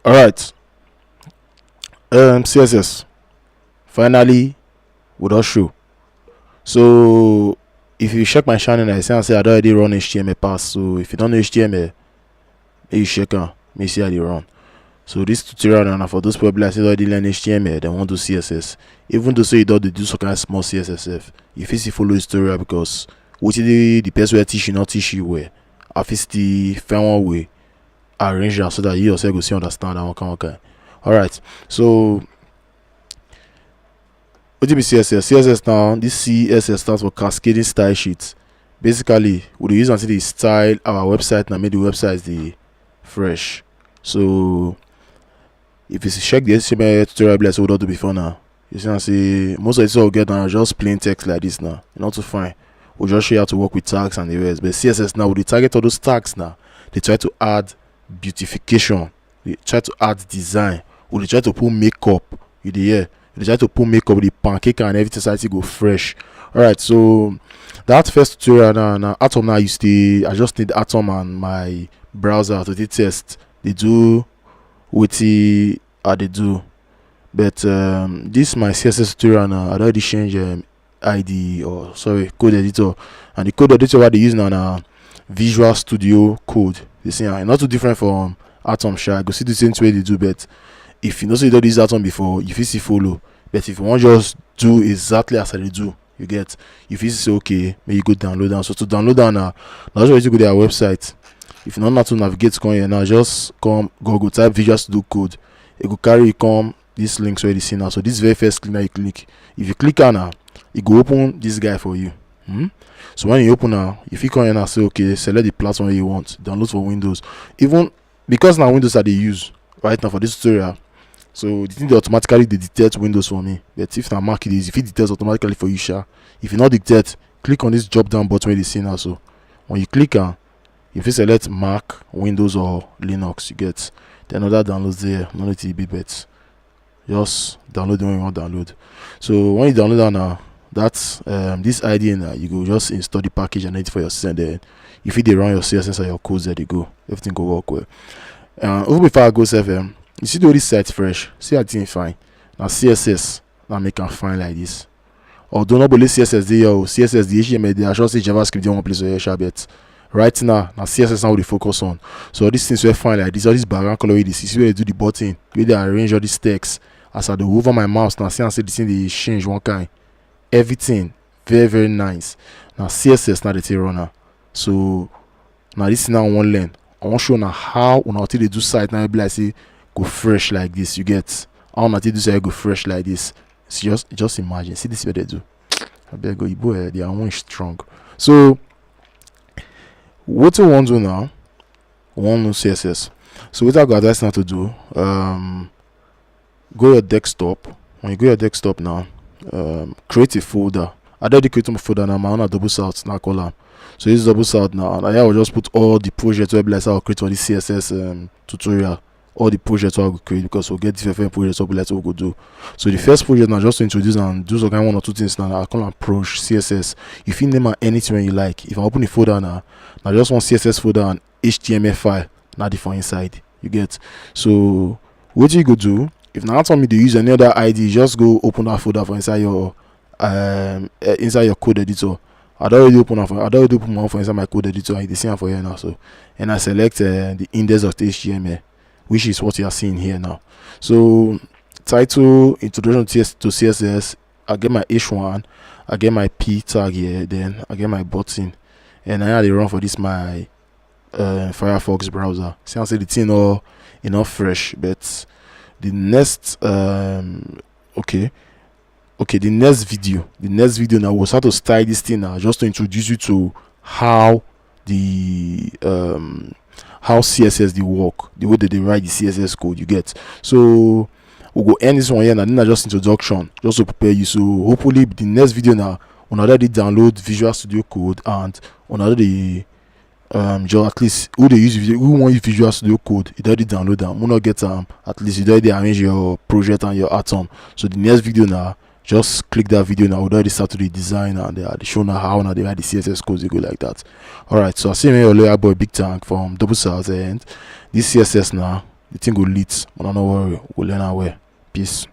All right. CSS finally would all show. So if you check my channel, I say I don't already run HTML pass. So if you don't know HTML, you check on me see how they run. So this tutorial now for those people that already learn HTML, they want to CSS. Even though say you don't do some kind of small CSS, if you follow the tutorial because what the person will teach you not teach you where. I the find one way arrange that so that you yourself go see understand and okay. Alright, so what do you CSS? CSS now, this CSS stands for cascading style sheets. Basically, we use until the style our website and make the website the fresh. So if you check the HTML tutorial like we don't do before now, you see and say most of it will get now just plain text like this now. Not too fine. We'll just show you how to work with tags and the rest. But CSS now with the target all those tags now, they try to add beautification, they try to add design, or they try to put makeup in the air. They try to put makeup, the pancake and everything society go fresh. Alright, so that first tutorial now Atom now I just need Atom and my browser to the test. They do what they do. But this my CSS tutorial now, I already change ID or sorry code editor, and the code editor what they use now Visual Studio Code. You see, not too different from Atom. I go see the same way they do, but if you know so you don't use Atom before, if you see follow. But if you want just do exactly as they do, you get. If you say okay, maybe you go download down. So to download down now just to go to their website. If you don't know how to navigate come here now, just come go type Visual Studio Code. It will carry you come this link where you see now. So this very first link that you click. If you click on now, it go open this guy for you. So when you open now, if you come here and say okay, select the platform you want, download for Windows. Even because now Windows that they use right now for this tutorial, so the thing they automatically they detect Windows for me. But if now Mac it is, if it detects automatically for you, if you not detect, click on this drop down button where you see now. So when you click on, if you select Mac, Windows or Linux, you get then other downloads there. Not let it be, but just download the one you want to download. So when you download that now, that's this ID now, you go just install the package and edit for your system. Then if you run your CSS or your codes, there they go, everything go work well. Over before I go FM, you see the this site fresh, see I think fine. Now CSS now make them fine like this. Although not believe CSS CSS the HTML they actually say JavaScript they one place where you but right now CSS now they focus on. So these things were fine like this, all this background color this is where they do the button, where they arrange all these text. As I do over my mouse now see and say this thing they change one kind. Everything very nice. Now CSS now the thing runner. So now this is now one learn. I want to show now how until they do site now be like say go fresh like this. You get how until do say go fresh like this. So just imagine. See this what they do. I better go boy they are one strong. So what you want to do now? One no CSS. So what I got that's now to do. Go your desktop. When you go your desktop now, create a folder. I already created my folder now. My own double south now column. So this double south now, and I will just put all the projects where like I'll create for this CSS tutorial. All the projects I will create because we'll get different projects we'll go do. So the first project now just to introduce and do some kind of one or two things now. I call them approach CSS. If you name anything you like, if I open the folder now just one CSS folder and HTML file now the for inside. You get. So what you go do? If now tell me to use any other ID, just go open that folder for inside your code editor. I don't already open one for inside my code editor. I see for here now. So and I select the index of the HTML, which is what you are seeing here now. So title, introduction to CSS. I get my H1, I get my P tag here, then I get my button, and I had to run for this my Firefox browser. See, I say the thing all enough fresh, but the next the next video now was how to style this thing now, just to introduce you to how the how CSS they work, the way that they write the CSS code. You get. So we'll go end this one here now. Then just introduction, just to prepare you. So hopefully the next video now on already download Visual Studio Code and on already just at least who they use who want use Visual Studio Code, you already download them. Who not get at least you already arrange your project and your Atom. So the next video now, just click that video now. We already start to the design and they show now how now they write the CSS codes. They go like that. Alright, so I see me your lawyer boy Big Tank from Double South, and this CSS now the thing go lit. Una no worry, we go learn am well. Peace.